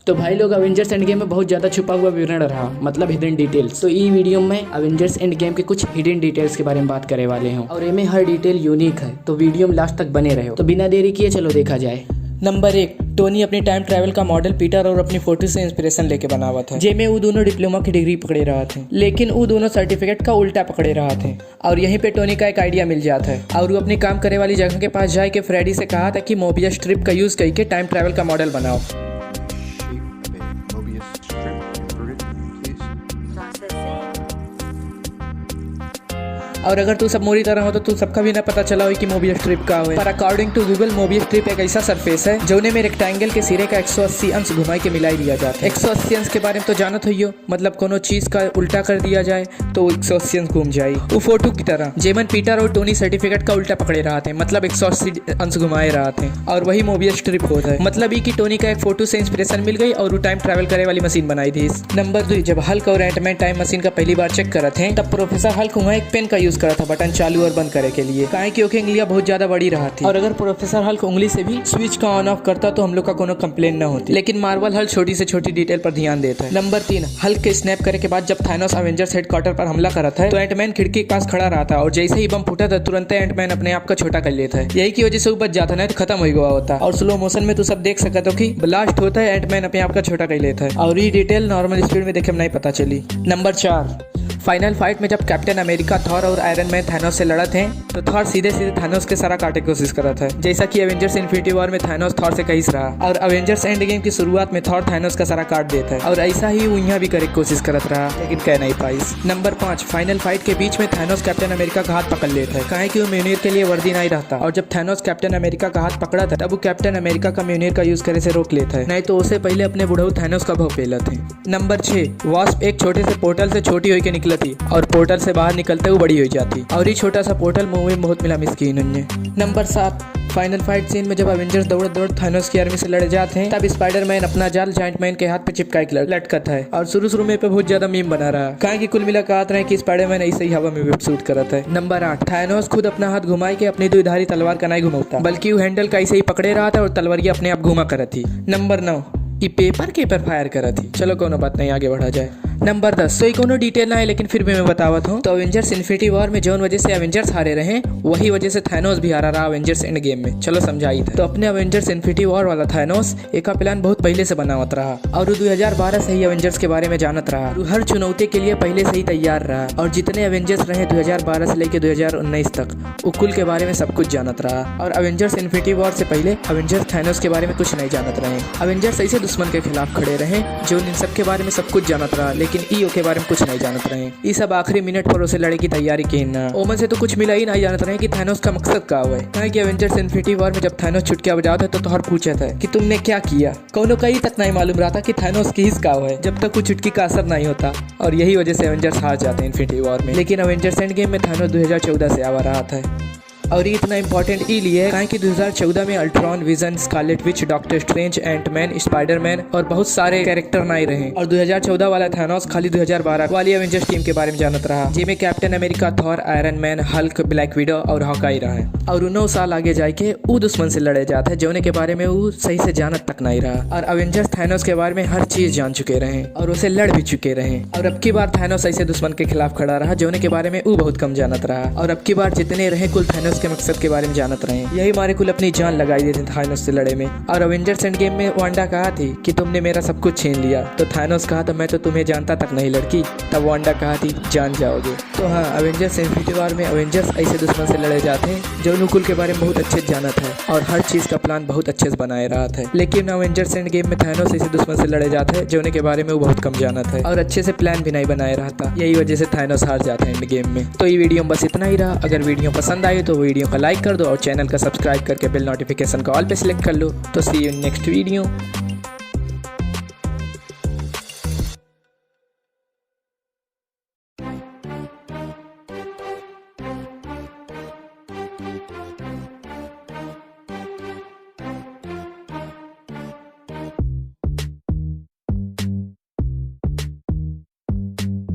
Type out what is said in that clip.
तो भाई लोग अवेंजर्स एंड गेम में बहुत ज़्यादा छुपा हुआ विवरण रहा, मतलब हिडन डिटेल्स। तो ई वीडियो में अवेंजर्स एंड गेम के कुछ हिडन डिटेल्स के बारे में बात करे वाले हैं और इनमें हर डिटेल यूनिक है, तो वीडियो में लास्ट तक बने रहे। तो बिना देरी किए चलो देखा जाए। नंबर 1, टोनी अपनी टाइम ट्रैवल का मॉडल पीटर और अपनी फोटो से इंस्पिरेशन लेके बनावा था। जेमे वो दोनों डिप्लोमा की डिग्री पकड़े रहा थे, लेकिन वो दोनों सर्टिफिकेट का उल्टा पकड़े रहा थे। और यहीं पे टोनी का एक आइडिया मिल जाता है और वो अपनी काम करे वाली जगह के पास जाए के फ्रेडी से कहा था कि मोबियस स्ट्रिप का यूज करके टाइम ट्रैवल का मॉडल बनाओ। और अगर तू सब मोरी तरह हो तो तू सबका भी ना पता चला हो कि मोबियस स्ट्रिप का हो। पर according to Google, Mobius strip एक ऐसा सरफेस है जोने में रेक्टेंगल के सिरे का 180 अंश घुमाई के मिलाई दिया जाता है। 180 अंश के बारे में तो जानत हो, मतलब कोनो चीज का उल्टा कर दिया जाए तो 180 अंश घूम जाए। वो फोटो की तरह जेमन पीटर और टोनी सर्टिफिकेट का उल्टा पकड़े रहा थे, मतलब 180 अंश घुमाए रहा थे, और वही मोबियस स्ट्रिप होता है। मतलब ये कि टोनी का एक फोटो से इंस्पिरेशन मिल गई और वो टाइम ट्रैवल करे वाली मशीन बनाई थी। नंबर 2, जब हल्क और एंटमैन टाइम मशीन का पहली बार चेक करा थे तब प्रोफेसर हल्क वहाँ एक पेन का यूज करा था बटन चालू और बंद करे के लिए, काहे कि ओके उंगलियां बहुत ज्यादा बड़ी रहा थी। और अगर प्रोफेसर हल्क उंगली से भी स्विच का ऑन ऑफ करता तो हम लोग का कोनो कंप्लेन न होती। लेकिन मार्वल हल्क छोटी से छोटी डिटेल पर ध्यान देता है। नंबर 3, हल्क के स्नैप करे के बाद जब थानोस अवेंजर्स हेडक्वार्टर पर हमला करा था तो एंटमैन खिड़की के पास खड़ा रहा था और जैसे ही बम फूटा था तुरंत एंटमैन अपने आप का छोटा कर लेता है। यही की वजह से वो बच जाता नहीं तो खत्म हो गया होता। और स्लो मोशन में तो सब देख सकते हो कि ब्लास्ट होता है, एंटमैन अपने आप का छोटा कर लेता है और ये डिटेल नॉर्मल स्पीड में देखे नहीं पता चली। नंबर 4, फाइनल फाइट में जब कैप्टन अमेरिका, थॉर और आयरन मैन थानोस से लड़ा थे तो थॉर सीधे सीधे थानोस के सारा काटे की कोशिश करा था, जैसा कि एवेंजर्स इन्फिनिटी वॉर में थानोस थॉर से कहीं रहा और एवेंजर्स एंड गेम की शुरुआत में थॉर थानोस का सारा काट देता है और ऐसा ही वो यहाँ भी करे कोशिश करत रहा लेकिन कह नहीं पाई। नंबर 5, फाइनल फाइट के बीच में थानोस कैप्टन अमेरिका का हाथ पकड़ लेता है, काहे कि वो म्यूनिर के लिए वर्दी नहीं रहता और जब थानोस कैप्टन अमेरिका का हाथ पकड़ा था तब वो कैप्टन अमेरिका का म्यूनिर का यूज करे से रोक लेता है, नहीं तो उससे पहले अपने बुढ़ऊ थानोस का भव पेला थे। नंबर 6, वास्प एक छोटे से पोर्टल से छोटी होकर निकली थी और पोर्टल से बाहर निकलते हुए बड़ी हो जाती और ये छोटा सा पोर्टल मूवी में बहुत मिला मिस्कीन उन्हें। नंबर 7, फाइनल फाइट सीन में जब एवेंजर्स दौड़ दौड़ थानोस की आर्मी से लड़े जाते हैं तब स्पाइडरमैन अपना जाल जायंट मैन के हाथ पे चिपका के लटकता है और शुरू में पे बहुत ज्यादा मीम बना रहा, काहे कि कुल मिला कहते रहे कि स्पाइडरमैन ऐसे ही हवा में वेब शूट करता है। नंबर 8, थानोस खुद अपना हाथ घुमाए के अपनी दुधारी तलवार का नहीं घुमाता, बल्कि वो हैंडल का ऐसे ही पकड़े रहा था और तलवारियां अपने आप घुमा कर थी। नंबर 9, ये पेपर के पर फायर करा थी। चलो कोनो बात नहीं, आगे बढ़ा जाए। नंबर 10, तो कोनो डिटेल ना है लेकिन फिर भी मैं बतावत हूँ। तो अवेंजर्स इन्फिनिटी वॉर में जौन वजह से अवेंजर्स हारे रहे वही वजह से थानोस भी हारा रहा अवेंजर्स एंड गेम में। चलो समझाई था। तो अपने अवेंजर्स इन्फिनिटी वॉर वाला थानोस एक प्लान बहुत पहले से बनावत रहा और 2012 से ही अवेंजर्स के बारे में जानत रहा, हर चुनौती के लिए पहले से ही तैयार रहा और जितने अवेंजर्स रहे 2012 से लेकर 2019 तक वो कुल के बारे में सब कुछ जानत रहा। और अवेंजर्स इन्फिनिटी वॉर से पहले अवेंजर्स थानोस के बारे में कुछ नहीं जानत रहे। अवेंजर्स ऐसे दुश्मन के खिलाफ खड़े रहे जो इन सब के बारे में सब कुछ जानत रहा, लेकिन ईओ के बारे में कुछ नहीं जानत रहे। ये सब आखिरी मिनट पर उसे लड़े की तैयारी की ना ओमन से तो कुछ मिला ही नहीं जानत रहे कि थानोस का मकसद क्या हुआ है। कि अवेंजर्स इन्फिनिटी वॉर में जब थानोस छुटकिया बजाता था तो थॉर पूछा था कि तुमने क्या किया, कोनो कहीं तक नहीं मालूम रहा था कि थानोस की हिस्सा हुआ है जब तक वो चुटकी का असर नहीं होता और यही वजह से अवेंजर्स हार जाते हैं इन्फिनिटी वॉर में। लेकिन अवेंजर्स एंड गेम में थानोस 2014 से आवा रहा था और ये इतना इंपॉर्टेंट इसलिए है काहे कि 2014 में Ultron, Vision, Scarlet Witch, Doctor Strange, Antman, Spiderman और बहुत सारे कैरेक्टर नहीं रहे और 2014 वाला थानोस खाली 2012 वाली एवेंजर्स टीम के बारे में जानत रहा, जिसमें captain America, Thor, iron man, Hulk, black window और हॉकाई रहा है। और 9 साल आगे जाके वो दुश्मन से लड़े जाते हैं जोने के बारे में वो सही से जानत तक नहीं रहा और अवेंजर्स थानोस के बारे में हर चीज जान चुके रहे और उसे लड़ भी चुके रहे। और अब की बार थानोस ऐसे दुश्मन के खिलाफ खड़ा रहा जोने के बारे में वो बहुत कम जानत रहा और अब की बार जितने रहे कुल थानोस के मकसद के बारे में जानत रहे। यही मारे कुल अपनी जान लगाई देते थानोस से लड़े में। और अवेंजर्स एंड गेम में वांडा कहा थी कि तुमने मेरा सब कुछ छीन लिया, तो थानोस कहा था मैं तो तुम्हें जानता तक नहीं लड़की, तब वांडा कहा थी जान जाओगे। तो हाँ, अवेंजर्स इन्फिनिटी वॉर में अवेंजर्स ऐसे दुश्मन से लड़े जाते हैं जो नुकुल के बारे में बहुत अच्छे से जानत है और हर चीज का प्लान बहुत अच्छे से बनाए रहा था। लेकिन अवेंजर्स एंड गेम में थानोस ऐसे दुश्मन से लड़े जाते हैं जोने के बारे में वो बहुत कम जानत है और अच्छे से प्लान भी नहीं बनाए रहा था, यही वजह से थानोस हार जाते हैं एंड गेम में। तो ये वीडियो में बस इतना ही रहा। अगर वीडियो पसंद आए तो वीडियो को लाइक कर दो और चैनल का सब्सक्राइब करके बेल नोटिफिकेशन को ऑल पे सिलेक्ट कर लो। तो सी यू इन नेक्स्ट वीडियो।